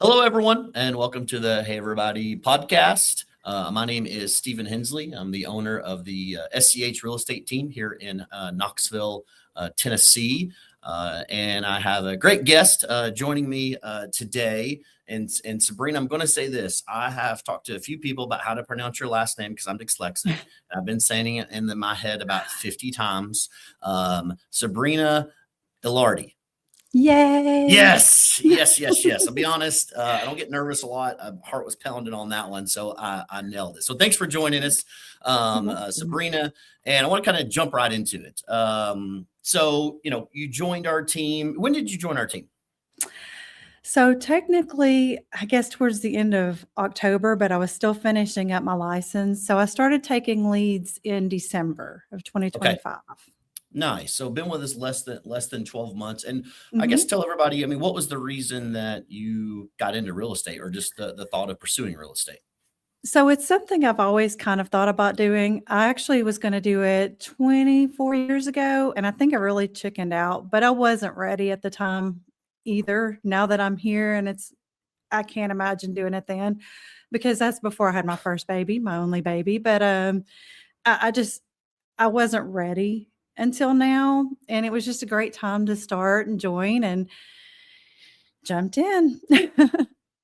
Hello, everyone, and welcome to the Hey Everybody podcast. My name is Stephen Hensley. I'm the owner of the SCH real estate team here in Knoxville, Tennessee. And I have a great guest joining me today. And Sabrina, I'm going to say this. I have talked to a few people about how to pronounce your last name because I'm dyslexic. I've been saying it in my head about 50 times. Sabrina Ilardi. Yay. Yes. I'll be honest. I don't get nervous a lot. Heart was pounding on that one, so I nailed it. So thanks for joining us, Sabrina. And I want to kind of jump right into it. So you joined our team. When did you join our team? So technically, I guess towards the end of October, but I was still finishing up my license. So I started taking leads in December of Okay, 2025. nice. So been with us less than 12 months, and I guess Mhm. tell everybody. I mean, what was the reason that you got into real estate, or just the thought of pursuing real estate? So it's something I've always kind of thought about doing. I actually was going to do it 24 years ago, and I think I really chickened out, but I wasn't ready at the time either. Now that I'm here and I can't imagine doing it then because that's before I had my first baby, my only baby. But I wasn't ready until now, and it was just a great time to start and join and jumped in.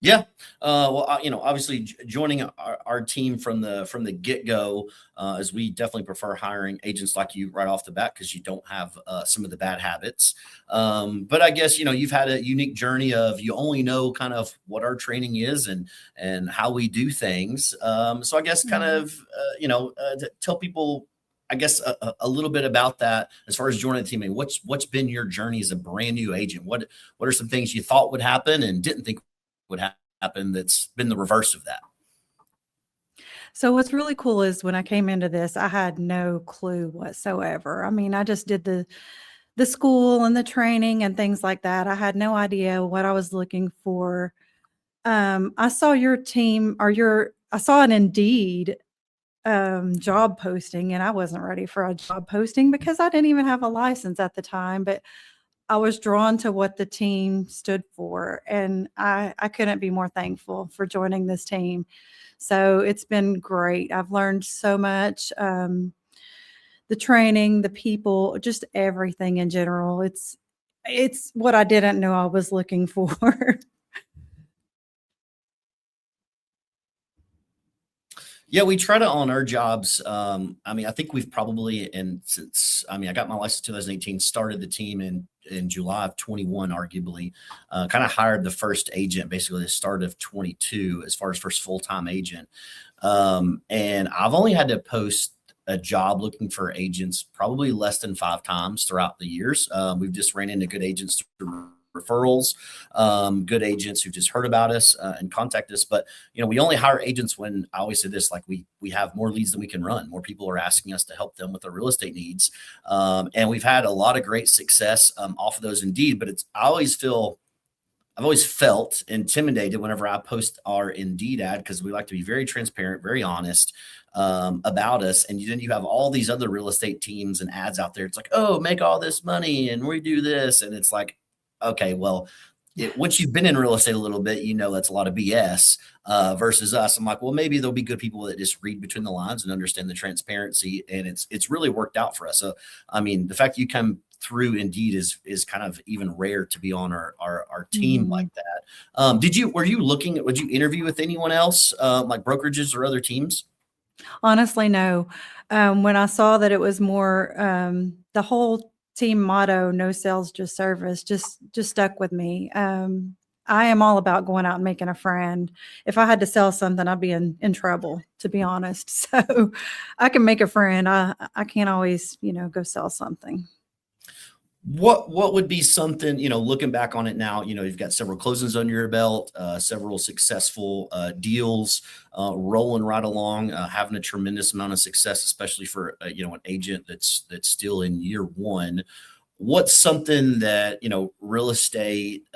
Yeah. Well, obviously joining our team from the get go, as we definitely prefer hiring agents like you right off the bat because you don't have some of the bad habits. But I guess you've had a unique journey of you only know kind of what our training is and how we do things. So I guess kind Yeah. of to tell people. I guess a little bit about that as far as joining the team. And what's been your journey as a brand new agent? What are some things you thought would happen and didn't think would happen that's been the reverse of that? So what's really cool is when I came into this, I had no clue whatsoever. I mean, I just did the school and the training and things like that. I had no idea what I was looking for. I saw your team or your I saw an Indeed job posting, and I wasn't ready for a job posting because I didn't even have a license at the time, but I was drawn to what the team stood for, and I couldn't be more thankful for joining this team. So it's been great. I've learned so much. The training, the people, just everything in general. It's what I didn't know I was looking for. Yeah, we try to on our jobs. I mean, I think we've probably, and since I mean, I got my license 2018, started the team in July of 21, arguably, kind of hired the first agent basically the start of 22 as far as first full-time agent. And I've only had to post a job looking for agents probably less than 5 times throughout the years. We've just ran into good agents through referrals, good agents who just heard about us and contact us. But we only hire agents when I always say this: like we have more leads than we can run. More people are asking us to help them with their real estate needs, and we've had a lot of great success off of those. Indeed, but I've always felt intimidated whenever I post our Indeed ad because we like to be very transparent, very honest about us. And then you have all these other real estate teams and ads out there. It's like, oh, make all this money and we do this. And it's like, okay, well, once you've been in real estate a little bit, that's a lot of BS versus us. I'm like, well, maybe there'll be good people that just read between the lines and understand the transparency. And it's really worked out for us. So, I mean, the fact you come through Indeed is kind of even rare to be on our team Mhm. like that. Were you looking would you interview with anyone else, like brokerages or other teams? Honestly, no. When I saw that it was more, the whole team motto, "No sales, just service," just stuck with me. I am all about going out and making a friend. If I had to sell something, I'd be in trouble, to be honest. So I can make a friend. I can't always, go sell something. What would be something, looking back on it now, you've got several closings under your belt, several successful deals rolling right along, having a tremendous amount of success, especially for an agent that's still in year one. What's something that real estate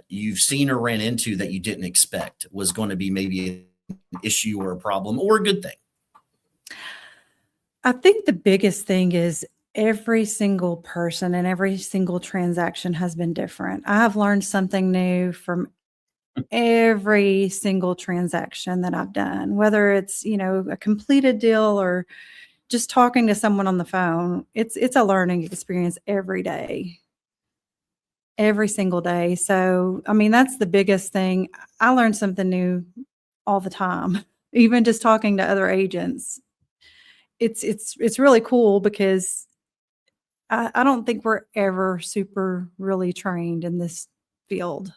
you've seen or ran into that you didn't expect was going to be maybe an issue or a problem or a good thing? I think the biggest thing is Every single person and every single transaction has been different. I have learned something new from every single transaction that I've done, whether it's, a completed deal or just talking to someone on the phone. It's a learning experience every day, every single day. So, I mean, that's the biggest thing. I learn something new all the time, even just talking to other agents. It's really cool because I don't think we're ever super really trained in this field.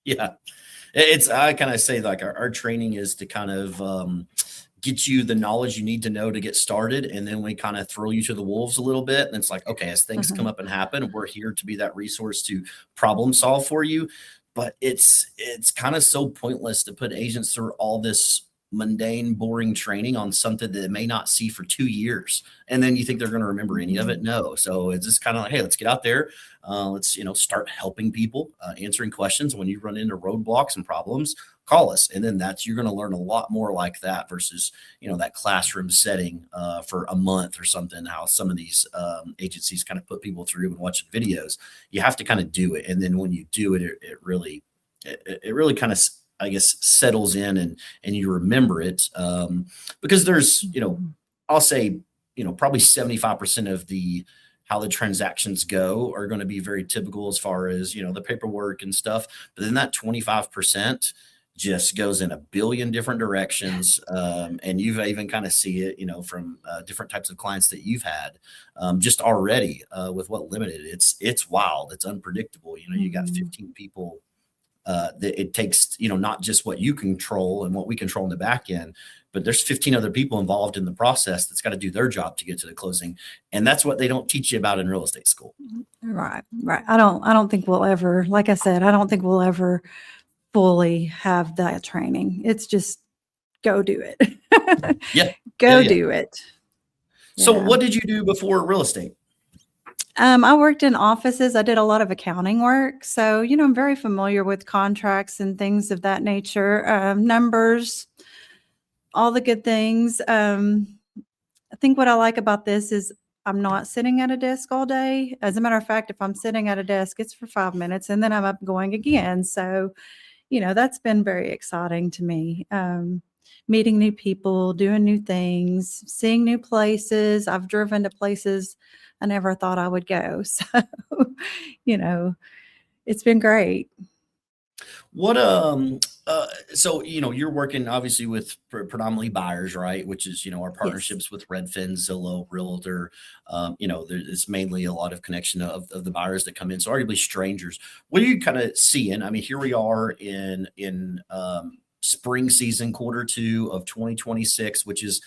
Yeah. It's I kind of say like our training is to kind of get you the knowledge you need to know to get started. And then we kind of throw you to the wolves a little bit. And it's like, okay, as things come Uh-huh. up and happen, we're here to be that resource to problem solve for you. But it's kind of so pointless to put agents through all this mundane, boring training on something that they may not see for 2 years. And then you think they're going to remember any of it? Mhm. No. So it's just kind of like, hey, let's get out there. Let's start helping people, answering questions. When you run into roadblocks and problems, call us, and then that's you're going to learn a lot more like that versus that classroom setting for a month or something. How some of these agencies kind of put people through and watching videos. You have to kind of do it, and then when you do it, it really kind of, I guess, settles in, and you remember it, because there's, Mhm. I'll say, probably 75% of the how the transactions go are going to be very typical as far as, the paperwork and stuff. But then that 25% just goes in a billion different directions. And you've even kind of see it, from different types of clients that you've had, just already, with what limited. It's wild. It's unpredictable. You got Mhm. 15 people, that it takes, not just what you control and what we control in the back end, but there's 15 other people involved in the process that's got to do their job to get to the closing. And that's what they don't teach you about in real estate school. Right, right. I don't think we'll ever, like I said, I don't think we'll ever fully have that training. It's just go do it. Yeah. Yeah. Go Yeah. do it. So Yeah. what did you do before real estate? I worked in offices. I did a lot of accounting work. So, I'm very familiar with contracts and things of that nature, numbers, all the good things. I think what I like about this is I'm not sitting at a desk all day. As a matter of fact, if I'm sitting at a desk, it's for 5 minutes and then I'm up going again. So, that's been very exciting to me. Meeting new people, doing new things, seeing new places. I've driven to places I never thought I would go. So, you know, it's been great. What so you're working obviously with predominantly buyers, right? Which is, our Yes. partnerships with Redfin, Zillow, Realtor. It's mainly a lot of connection of the buyers that come in. So arguably strangers. What are you kind of seeing? I mean, here we are in spring season, quarter 2 of 2026, which is,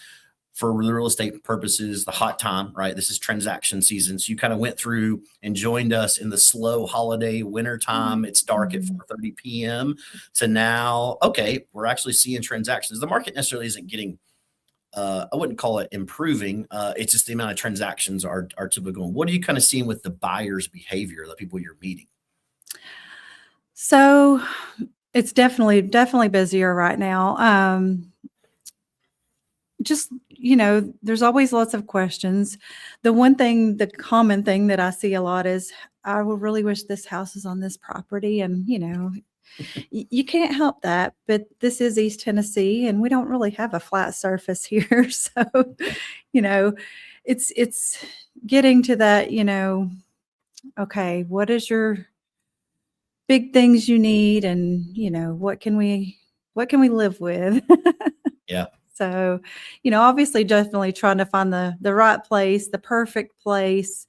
for real estate purposes, the hot time, right? This is transaction season. So you kind of went through and joined us in the slow holiday winter time. It's dark at Mhm. 4:30 p.m. to now, okay, we're actually seeing transactions. The market necessarily isn't getting, I wouldn't call it improving. It's just the amount of transactions are typical. What are you kind of seeing with the buyer's behavior, the people you're meeting? So it's definitely busier right now. Just, there's always lots of questions. The common thing that I see a lot is, I would really wish this house is on this property. And, you can't help that. But this is East Tennessee and we don't really have a flat surface here. So, you know, it's getting to that, okay, what is your big things you need? And, what can we live with? Yeah. So, obviously, definitely trying to find the right place, the perfect place.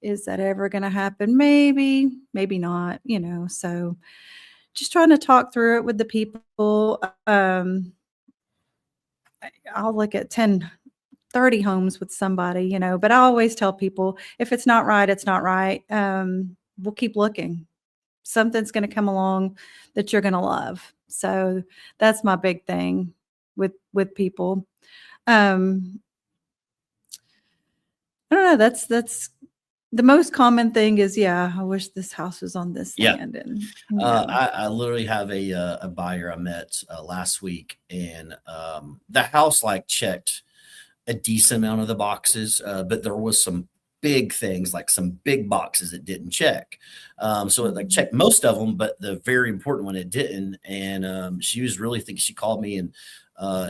Is that ever going to happen? Maybe, maybe not. So just trying to talk through it with the people. I'll look at 10, 30 homes with somebody, but I always tell people, if it's not right, it's not right. We'll keep looking. Something's going to come along that you're going to love. So that's my big thing with people. Um, I don't know, that's the most common thing is, yeah, I wish this house was on this Yeah. land. And, I literally have a buyer I met last week, and the house like checked a decent amount of the boxes, but there was some big things, like some big boxes it didn't check. So it like Mhm. checked most of them, but the very important one it didn't. And she was really thinking, she called me and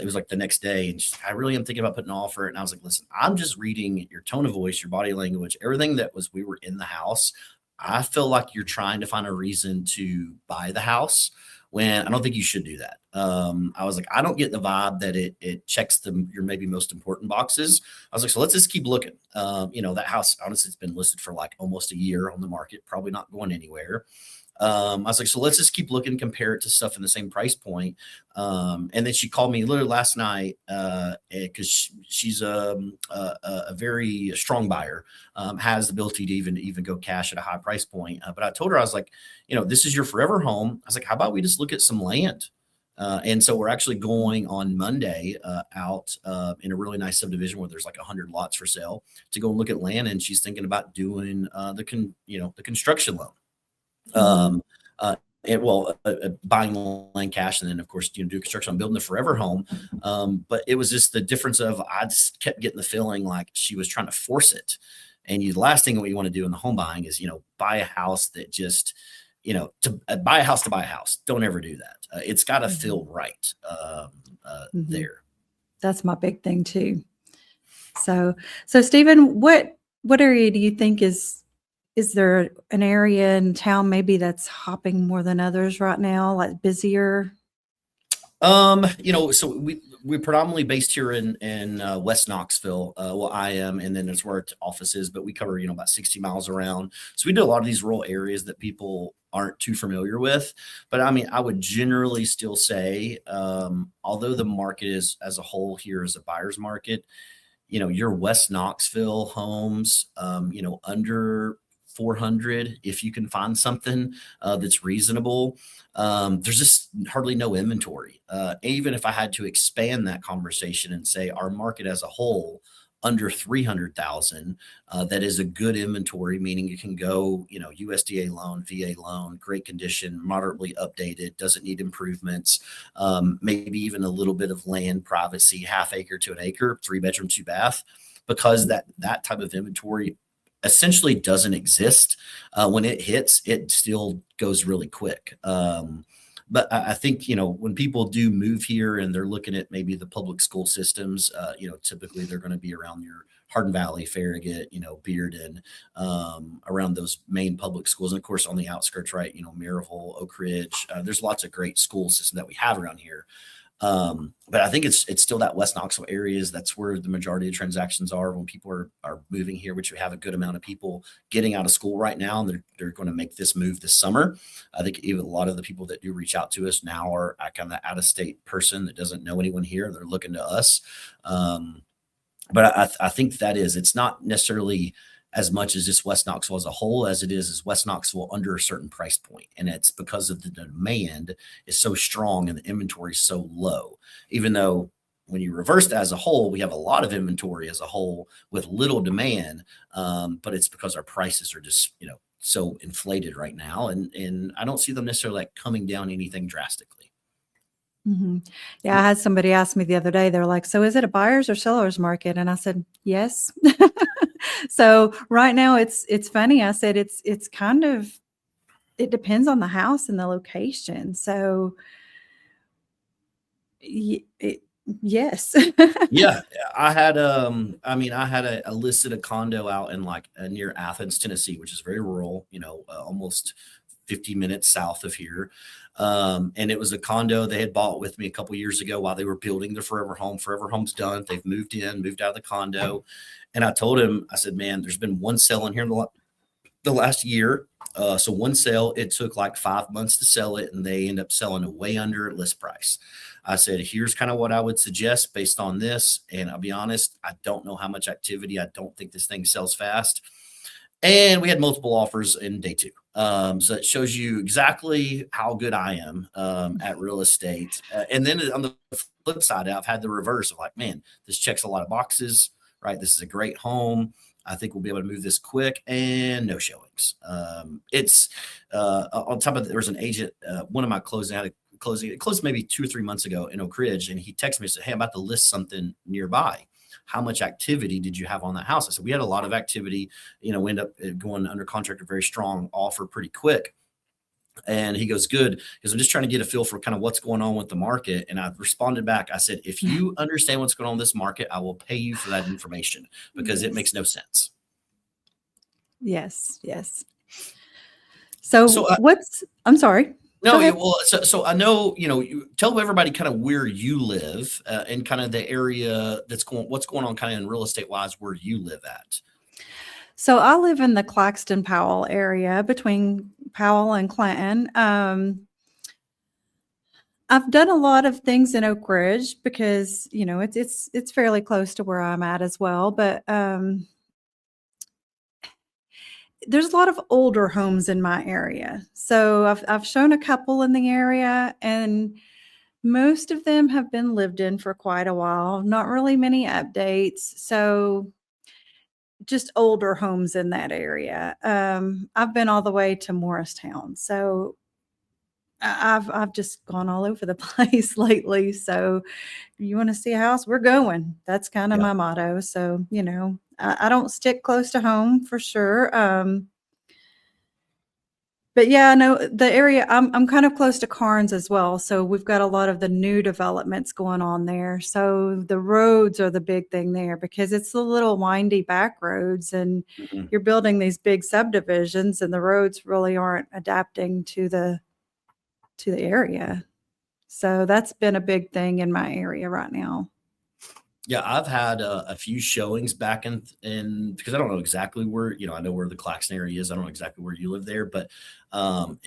it was like the next day, and I really am thinking about putting an offer. And I was like, listen, I'm just reading your tone of voice, your body language, everything that was, we were in the house. I feel like you're trying to find a reason to buy the house when I don't think you should do that. I was like, I don't get the vibe that it checks your maybe most important boxes. I was like, so let's just keep looking. That house, honestly, it's been listed for like almost a year on the market, probably not going anywhere. I was like, so let's just keep looking, compare it to stuff in the same price point. And then she called me literally last night because she's a very strong buyer, has the ability to even go cash at a high price point. But I told her, I was like, this is your forever home. I was like, how about we just look at some land? And so we're actually going on Monday out in a really nice subdivision where there's like 100 lots for sale to go and look at land. And she's thinking about doing the construction loan. Mhm. Um, uh, buying land cash, and then of course, do construction on building the forever home. But it was just the difference of, I just kept getting the feeling like she was trying to force it. And the last thing what you want to do in the home buying is, buy a house that just, to buy a house to buy a house. Don't ever do that. It's got to Mhm. feel right Mhm. there. That's my big thing too. So Stephen, what area do you think is there an area in town maybe that's hopping more than others right now, like busier? So we're predominantly based here in West Knoxville. Well, I am, and then there's where our office is, but we cover about 60 miles around. So we do a lot of these rural areas that people aren't too familiar with. But I mean, I would generally still say, although the market is as a whole here is a buyer's market, your West Knoxville homes, under 400, if you can find something that's reasonable. There's just hardly no inventory. Even if I had to expand that conversation and say our market as a whole under 300,000, that is a good inventory, meaning you can go, USDA loan, VA loan, great condition, moderately updated, doesn't need improvements, maybe even a little bit of land privacy, half acre to an acre, 3 bedroom, 2 bath, because that type of inventory essentially doesn't exist. When it hits, it still goes really quick. But I think, when people do move here and they're looking at maybe the public school systems, typically they're going to be around your Hardin Valley, Farragut, Bearden, around those main public schools. And of course, on the outskirts, right, Maryville, Oak Ridge, there's lots of great school systems that we have around here. But I think it's still that West Knoxville areas. That's where the majority of transactions are when people are moving here, which we have a good amount of people getting out of school right now, and they're going to make this move this summer. I think even a lot of the people that do reach out to us now are kind of the out of state person that doesn't know anyone here. They're looking to us. But I think it's not necessarily as much as just West Knoxville as a whole as it is West Knoxville under a certain price point. And it's because of the demand is so strong and the inventory is so low. Even though when you reverse that as a whole, we have a lot of inventory as a whole with little demand. But it's because our prices are just, so inflated right now. And I don't see them necessarily like coming down anything drastically. Mhm. Yeah, I had somebody ask me the other day, they're like, "So is it a buyer's or seller's market?" And I said, "Yes." So right now it's funny. I said it's kind of it depends on the house and the location. So yes. Yeah, I had a listed a condo out in like near Athens, Tennessee, which is very rural, almost 50 minutes south of here. And it was a condo they had bought with me a couple years ago while they were building their forever home. Forever home's done. They've moved out of the condo. And I told him, I said, man, there's been one sale in here in the last year. So one sale, it took like 5 months to sell it, and they end up selling it way under list price. I said, here's kind of what I would suggest based on this. And I'll be honest, I don't know how much activity. I don't think this thing sells fast. And we had multiple offers in day two. So it shows you exactly how good I am at real estate. And then on the flip side, I've had the reverse of like, man, this checks a lot of boxes, right? This is a great home. I think we'll be able to move this quick, and no showings. It's on top of there's an agent, one of my closing had a closing, it closed maybe 2 or 3 months ago in Oak Ridge, and he texted me and said, "Hey, I'm about to list something nearby. how much activity did you have on that house? I said, we had a lot of activity. We end up going under contract, a very strong offer pretty quick. And he goes, good, because I'm just trying to get a feel for kind of what's going on with the market. And I responded back. I said, if you understand what's going on in this market, I will pay you for that information because it Yes. makes no sense. Yes. Yes. So So I'm sorry. Go no, ahead. well, so I know, you tell everybody kind of where you live and kind of the area what's going on kind of in real estate wise where you live at. So I live in the Claxton Powell area between Powell and Clinton. I've done a lot of things in Oak Ridge because, it's fairly close to where I'm at as well. But there's a lot of older homes in my area. So I've shown a couple in the area, and most of them have been lived in for quite a while. Not really many updates. So just older homes in that area. I've been all the way to Morristown. So I've just gone all over the place lately. So you want to see a house, we're going. That's kind of Yeah. my motto. So, I don't stick close to home for sure. But yeah, no, the area I'm kind of close to Carnes as well. So we've got a lot of the new developments going on there. So the roads are the big thing there because it's the little windy back roads, and Mhm. you're building these big subdivisions, and the roads really aren't adapting to the area. So that's been a big thing in my area right now. Yeah, I've had a few showings back in because I don't know exactly where, I know where the Claxton area is. I don't know exactly where you live there, but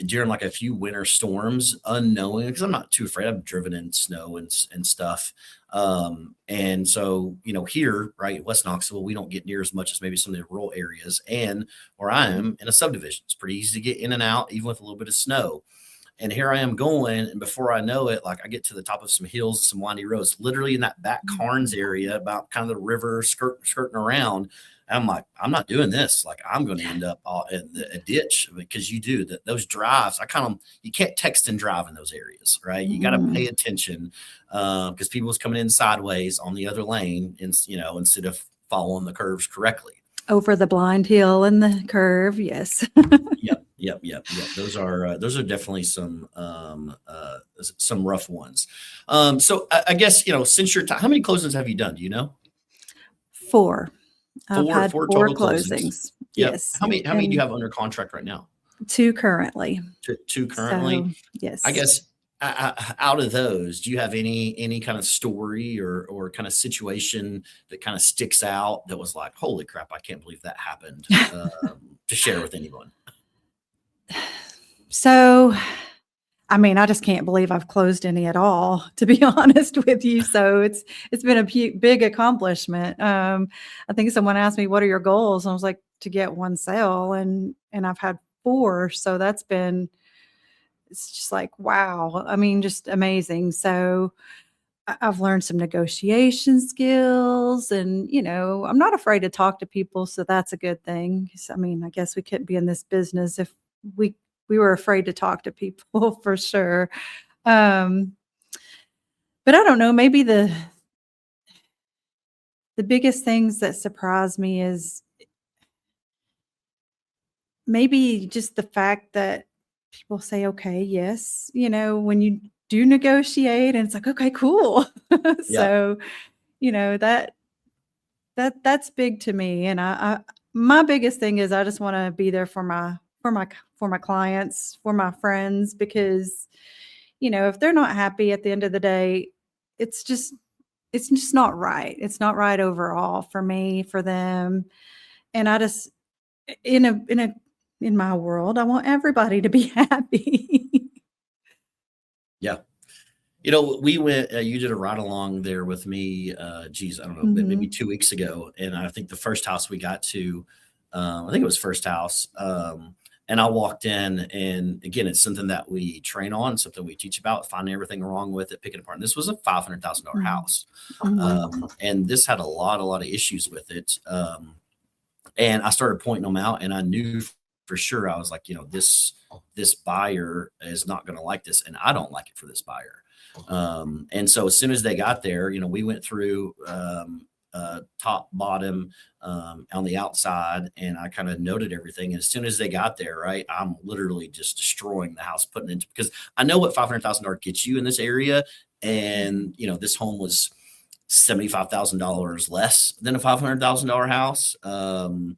during like a few winter storms, unknowing because I'm not too afraid. I've driven in snow and stuff. And so, here, right, West Knoxville, we don't get near as much as maybe some of the rural areas. And where I am in a subdivision, it's pretty easy to get in and out, even with a little bit of snow. And here I am going, and before I know it, like I get to the top of some hills, some windy roads, literally in that back Carnes area, about kind of the river skirting around. And I'm like, I'm not doing this. Like I'm going to end up in a ditch because you do that. Those drives, you can't text and drive in those areas, right? You got to Mhm. pay attention because people's coming in sideways on the other lane, and instead of following the curves correctly. Over the blind hill and the curve, yes. Yep. Those are definitely some rough ones. So I guess since your time, how many closings have you done? Do you know? 4. I've Four, had four 4 total closings. closings. Yep. Yes, How many do you and have under contract right now? 2 currently. Two currently. So, I yes. guess out of those, do you have any kind of story or kind of situation that kind of sticks out that was like, holy crap, I can't believe that happened to share with anyone? So, I mean, I just can't believe I've closed any at all, to be honest with you. So it's been a big accomplishment. I think someone asked me, "What are your goals?" And I was like, "To get one sale," and I've had 4. So it's just like wow. I mean, just amazing. So I've learned some negotiation skills, and I'm not afraid to talk to people. So that's a good thing. 'Cause, I mean, I guess we couldn't be in this business if we we were afraid to talk to people for sure. Um, but I don't know, maybe the biggest things that surprise me is maybe just the fact that people say, "Okay, yes," when you do negotiate and it's like, "Okay, cool." Yeah. So, you know, that that's big to me, and I my biggest thing is I just wanna be there for my clients, for my friends, because, if they're not happy at the end of the day, it's just it's just not right. It's not right overall for me, for them, and I just in my world, I want everybody to be happy. Yeah. We went, you did a ride along there with me, geez, I don't know, maybe Mhm. 2 weeks ago. And I think the first house we got to, I think it was first house. And I walked in, and again, it's something that we train on, something we teach about, finding everything wrong with it, picking it apart. And this was a $500,000 Mm. house. Oh, wow. And this had a lot of issues with it. And I started pointing them out, and I knew for sure, I was like, this buyer is not going to like this, and I don't like it for this buyer. And so as soon as they got there, we went through. top, bottom, on the outside, and I kind of noted everything. And as soon as they got there, right, I'm literally just destroying the house, putting it into because I know what $500,000 gets you in this area, Mhm. and this home was $75,000 less than a $500,000 house, and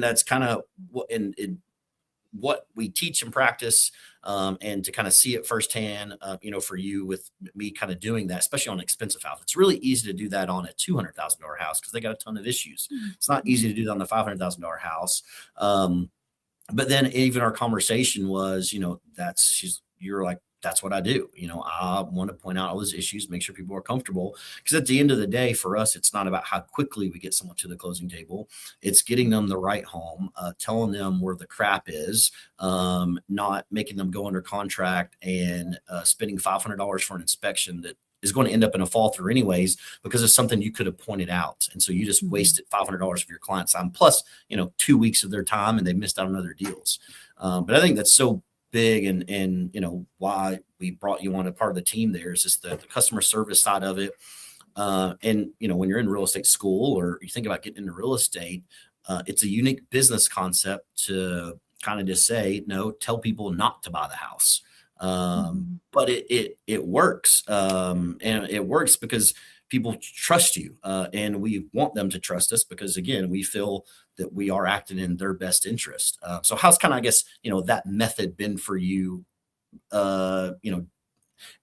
that's kind of what and what we teach and practice, and to kind of see it firsthand, for you with me kind of doing that, especially on an expensive house. It's really easy to do that on a $200,000 house because they got a ton of issues. It's not easy to do that on the $500,000 house. But then even our conversation was, you're like, that's what I do. I want to point out all those issues, make sure people are comfortable. Because at the end of the day, for us, it's not about how quickly we get someone to the closing table. It's getting them the right home, telling them where the crap is, not making them go under contract and spending $500 for an inspection that is going to end up in a fall through anyways because of something you could have pointed out. And so you just Mhm. wasted $500 of your client's time plus 2 weeks of their time, and they missed out on other deals. But I think that's so big, and why we brought you on a part of the team there is just the customer service side of it. And when you're in real estate school or you think about getting into real estate, it's a unique business concept to kind of just say no, tell people not to buy the house. Mhm. But it works, and it works because people trust you, and we want them to trust us because again, we feel that we are acting in their best interest. So how's kind of, I guess, that method been for you? Uh, you know,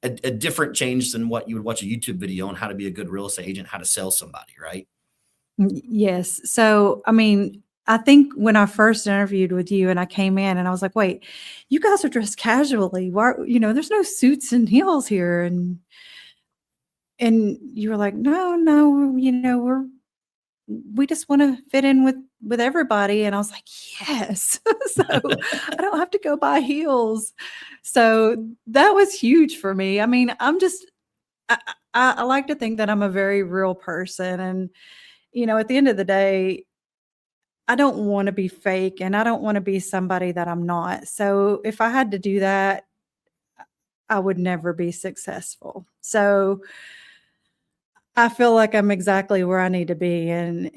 a different change than what you would watch a YouTube video on how to be a good real estate agent, how to sell somebody, right? Yes. So, I mean, I think when I first interviewed with you and I came in and I was like, wait, you guys are dressed casually. Why, there's no suits and heels here. And you were like, no, no, we just want to fit in with everybody. And I was like, yes. So I don't have to go buy heels. So that was huge for me. I mean, I, I like to think that I'm a very real person. And, at the end of the day, I don't wanna be fake, and I don't wanna be somebody that I'm not. So, if I had to do that, I would never be successful. So, I feel like I'm exactly where I need to be, and,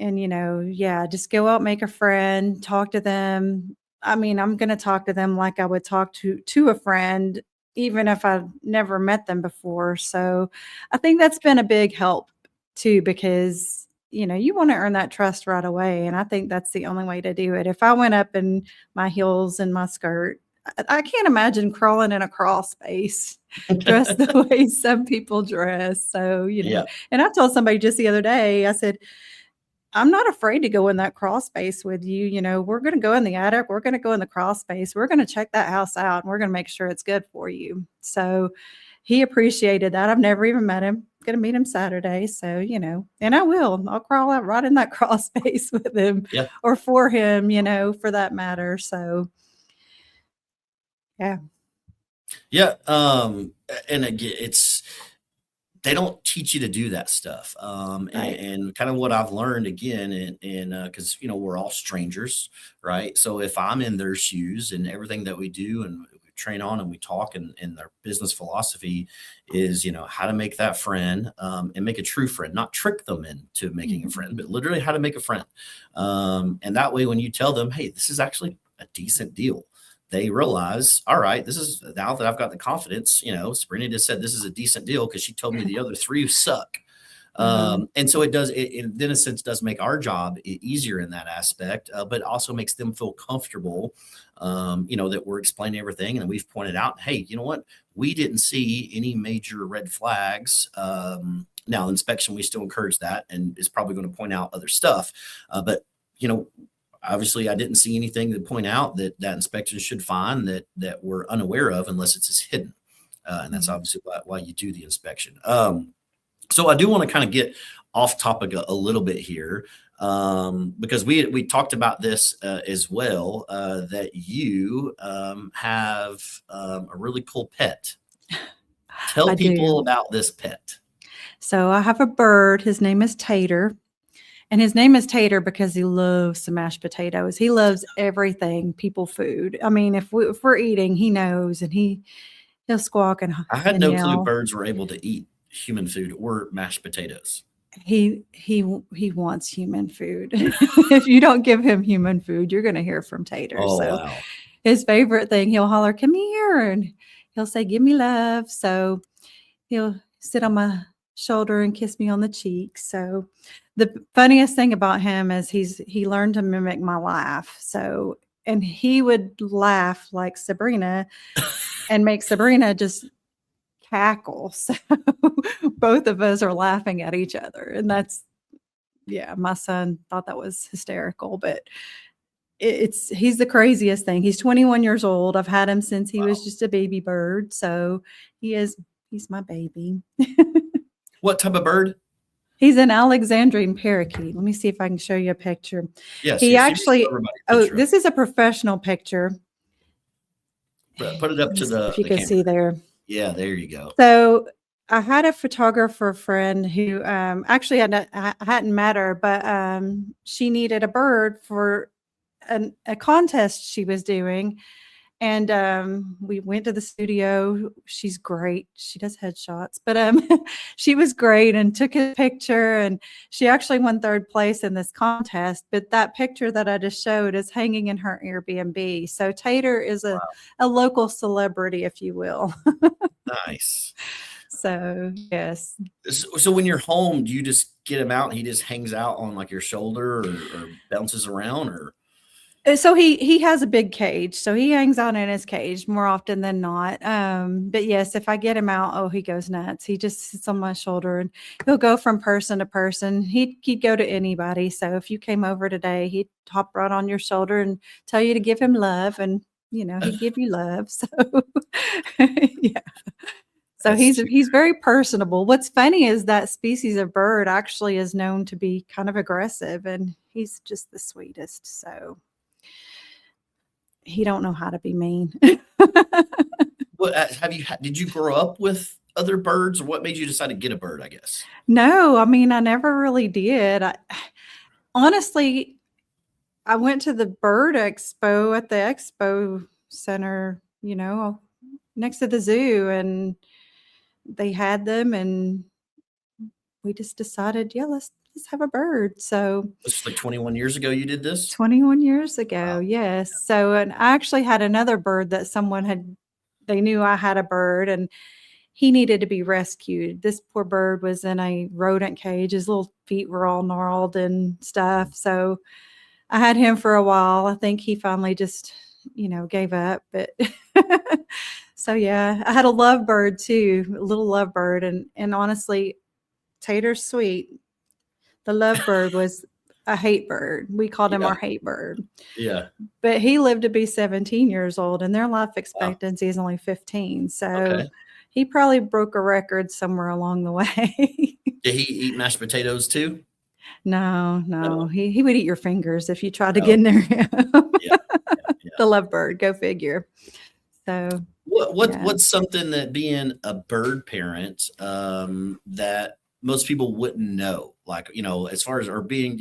yeah, just go out, make a friend, talk to them. I mean, I'm gonna talk to them like I would talk to a friend, even if I've never met them before. So, I think that's been a big help too because, you wanna earn that trust right away, and I think that's the only way to do it. If I went up in my heels and my skirt, I can't imagine crawling in a crawl space dressed the way some people dress. So, Yeah. and I told somebody just the other day, I said, I'm not afraid to go in that crawl space with you. We're going to go in the attic. We're going to go in the crawl space. We're going to check that house out and we're going to make sure it's good for you. So he appreciated that. I've never even met him. Going to meet him Saturday. So, and I will. I'll crawl out right in that crawl space with him Yeah. or for him, for that matter. So, yeah. Yeah. And again, they don't teach you to do that stuff. Right. And kind of what I've learned again, and because we're all strangers, right? So if I'm in their shoes and everything that we do and we train on and we talk, and their business philosophy is, how to make that friend, and make a true friend, not trick them into making a Mhm. friend, but literally how to make a friend. And that way, when you tell them, hey, this is actually a decent deal, they realize, all right, this is now that I've got the confidence, Sabrina just said this is a decent deal because she told me the other three suck. Mhm. And so it does, in a sense, does make our job easier in that aspect, but also makes them feel comfortable, that we're explaining everything and we've pointed out, hey, you know what? We didn't see any major red flags. Now, inspection, we still encourage that and is probably going to point out other stuff. But, you know, obviously I didn't see anything to point out that inspection should find that we're unaware of unless it's just hidden. And that's Mhm. obviously why you do the inspection. So I do want to kind of get off topic a little bit here, because we talked about this as well, that you have a really cool pet. Tell I people do. about this pet. So I have a bird. His name is Tater. And his name is Tater because he loves some mashed potatoes. He loves everything people food. I mean, if we're eating, he knows and he'll squawk and I had and no clue yell. birds were able to eat human food or mashed potatoes. he wants human food. If you don't give him human food, you're gonna hear from Tater. Oh, So wow. his favorite thing, he'll holler, "Come here," and he'll say, "Give me love." So he'll sit on my shoulder and kiss me on the cheek. So the funniest thing about him is he learned to mimic my laugh. So and he would laugh like Sabrina and make Sabrina just cackle. So both of us are laughing at each other. And that's yeah, my son thought that was hysterical, but it's he's the craziest thing. He's 21 years old. I've had him since he was Wow. just a baby bird. So he's my baby. What type of bird? He's an Alexandrian parakeet. Let me see if I can show you a picture. Yes, He yes. You need to show actually everybody a oh, picture of this is a professional picture. it. Put it up Let me to see if you the can camera. see there. Yeah, there you go. So I had a photographer friend who actually I hadn't met her, but she needed a bird for a contest she was doing. And we went to the studio. She's great. She does headshots, but she was great and took a picture. And she actually won third place in this contest. But that picture that I just showed is hanging in her Airbnb. So Tater is a local celebrity, if you will. Nice. So yes. So when you're home, do you just get him out and he just hangs out on like your shoulder or bounces around or? So he has a big cage, so he hangs out in his cage more often than not. But yes, if I get him out, oh, he goes nuts. He just sits on my shoulder and he'll go from person to person. He'd go to anybody. So if you came over today, he'd hop right on your shoulder and tell you to give him love, and he'd give you love. So yeah. So That's he's very personable. What's funny is that species of bird actually is known to be kind of aggressive, and he's just the sweetest. So he don't know how to be mean. what did you grow up with other birds or what made you decide to get a bird, I guess? No, I mean, I never really did. Honestly, I went to the bird expo at the expo center, next to the zoo, and they had them, and we just decided, yeah, let's have a bird. So This was like 21 years ago you did this? 21 years ago, Wow. yes. So, and I actually had another bird that they knew I had a bird and he needed to be rescued. This poor bird was in a rodent cage. His little feet were all gnarled and stuff. So I had him for a while. I think he finally just, gave up. But so yeah, I had a lovebird too, a little lovebird. And honestly, Tater's sweet. The lovebird was a hate bird. We called him Yeah. our hate bird. Yeah. But he lived to be 17 years old, and their life Wow. expectancy is only 15. So Okay. he probably broke a record somewhere along the way. Did he eat mashed potatoes too? No, No. he would eat your fingers if you tried to Oh, get near him. yeah. The Yeah. lovebird, go figure. So yeah. What's something that being a bird parent that most people wouldn't know, like as far as or being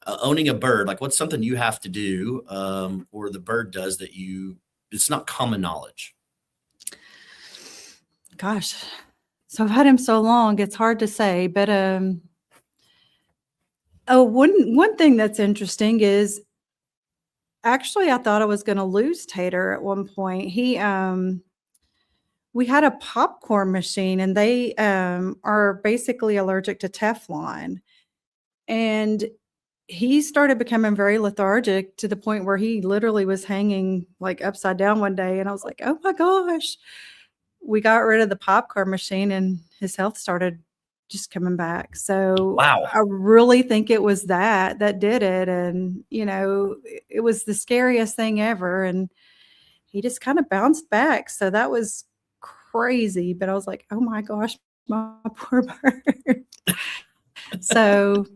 owning a bird, like what's something you have to do or the bird does that it's not common knowledge. Gosh. So I've had him so long, it's hard to say, but one thing that's interesting is actually I thought I was going to lose Tater at one point. We had a popcorn machine and they are basically allergic to Teflon. And he started becoming very lethargic to the point where he literally was hanging like upside down one day. And I was like, oh my gosh. We got rid of the popcorn machine and his health started just coming back. So Wow. I really think it was that did it. And, it was the scariest thing ever. And he just kind of bounced back. So that was crazy. But I was like, oh my gosh, my poor bird. So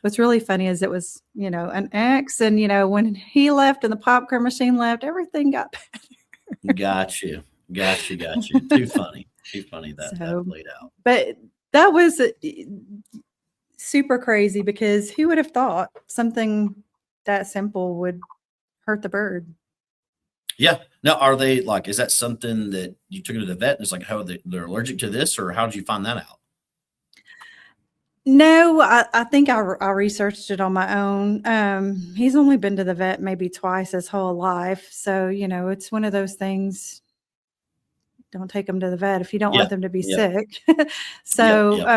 what's really funny is it was, an ex. And, when he left and the popcorn machine left, everything got better. Got you. Got you. Got you. Too funny. Too funny that So, played out. but that was super crazy because who would have thought something that simple would hurt the bird? Yeah. Now, are they like? Is that something that you took to the vet and it's like, how they're allergic to this, or how did you find that out? No, I think I researched it on my own. He's only been to the vet maybe twice his whole life. So, it's one of those things. Don't take them to the vet if you don't Yeah. want them to be Yep. sick. Yep. So, Yep.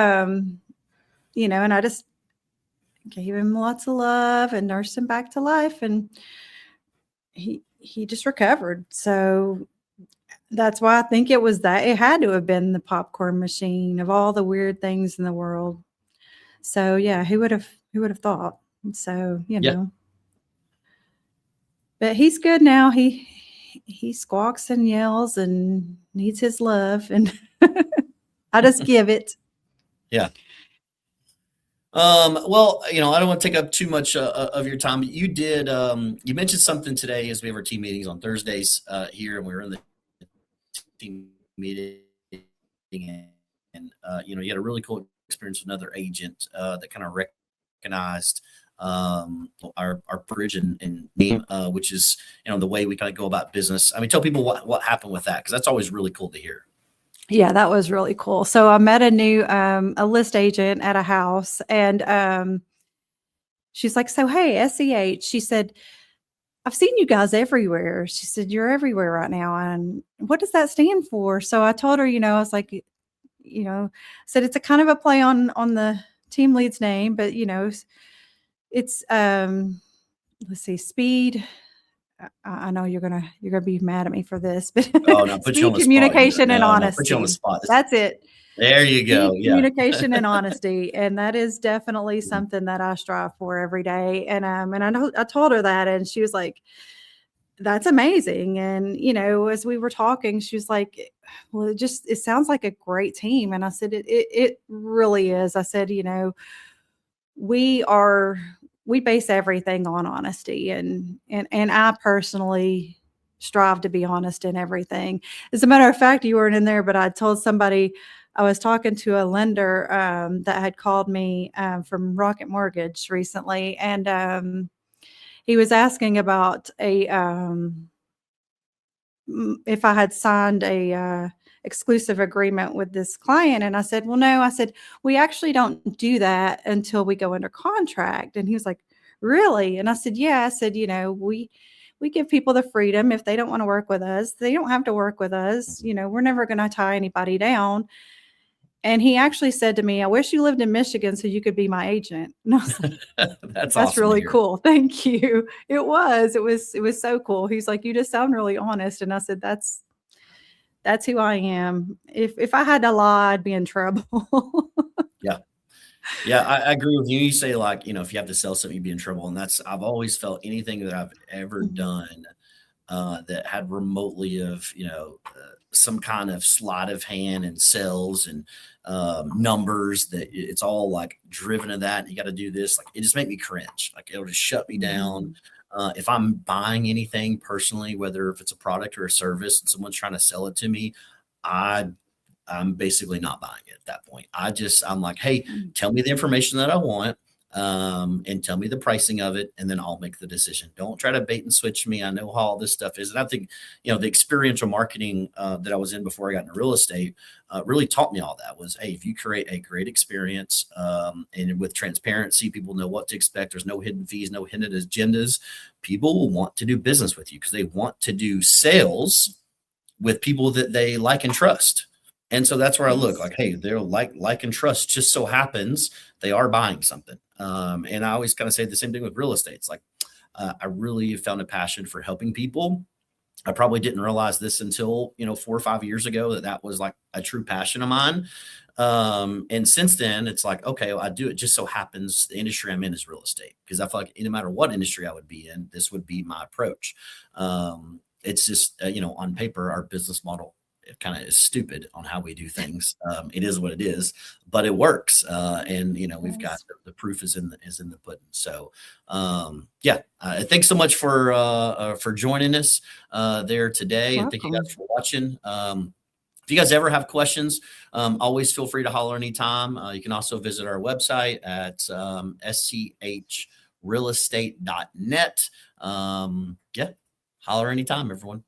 and I just gave him lots of love and nursed him back to life, and he just recovered. So that's why I think it was that. It had to have been the popcorn machine of all the weird things in the world. So yeah, who would have thought? So, Yeah. but he's good now. He squawks and yells and needs his love, and I just give it. Yeah. Well, I don't want to take up too much of your time, but you mentioned something today as we have our team meetings on Thursdays here, and we were in the team meeting, and you had a really cool experience with another agent that kind of recognized our bridge and name, which is the way we kind of go about business. I mean, tell people what happened with that because that's always really cool to hear. Yeah, that was really cool. So I met a list agent at a house, and she's like, "So hey, SEH," she said, "I've seen you guys everywhere." She said, "You're everywhere right now, and what does that stand for?" So I told her, I was like, said it's a kind of a play on the team lead's name, but it's let's see, speed. I know you're gonna be mad at me for this, but Oh, no, put you on speed, the spot here. communication, and No, no, put you on the honesty. spot. That's it. There you go. Speed, Yeah. communication, and honesty, and that is definitely something that I strive for every day. And I know I told her that, and she was like, "That's amazing." And as we were talking, she was like, "Well, it sounds like a great team." And I said, "It really is." I said, we are we base everything on honesty, and I personally strive to be honest in everything. As a matter of fact, you weren't in there, but I told somebody I was talking to a lender that had called me from Rocket Mortgage recently, and he was asking about if I had signed a exclusive agreement with this client. And I said, "Well, no." I said, "We actually don't do that until we go under contract." And he was like, "Really?" And I said, "Yeah." I said, we give people the freedom. If they don't want to work with us, they don't have to work with us. We're never going to tie anybody down." And he actually said to me, "I wish you lived in Michigan so you could be my agent." And I was like, That's "That's awesome to really hear. cool. Thank you." It was so cool. He's like, "You just sound really honest." And I said, "That's who I am. If I had to lie, I'd be in trouble." Yeah. Yeah, I agree with you. You say like, if you have to sell something, you'd be in trouble. And I've always felt anything that I've ever Mhm. done that had remotely of, some kind of sleight of hand and sales and numbers that it's all like driven to that. And you got to do this. Like it just make me cringe. Like it'll just shut me down. Mhm. If I'm buying anything personally, whether if it's a product or a service and someone's trying to sell it to me, I I'm basically not buying it at that point. I'm like, hey, Mm. tell me the information that I want, and tell me the pricing of it, and then I'll make the decision. Don't try to bait and switch me. I know how all this stuff is. And I think, the experiential marketing that I was in before I got into real estate really taught me all that was, hey, if you create a great experience and with transparency, people know what to expect. There's no hidden fees, no hidden agendas. People will want to do business with you because they want to do sales with people that they like and trust. And so that's where I look Yes. like, hey, they're like and trust just so happens they are buying something. And I always kind of say the same thing with real estate. It's like I really have found a passion for helping people. I probably didn't realize this until 4 or 5 years ago that was like a true passion of mine. And since then, it's like, okay, well, I do it. Just so happens the industry I'm in is real estate because I feel like no matter what industry I would be in, this would be my approach. It's just on paper, our business model it kind of is stupid on how we do things. It is what it is, but it works. And we've got Yes. the proof is in the pudding. So yeah, thanks so much for joining us there today, and thank you guys Welcome. for watching. If you guys ever have questions, always feel free to holler anytime. You can also visit our website at schrealestate.net. Yeah, holler anytime, everyone.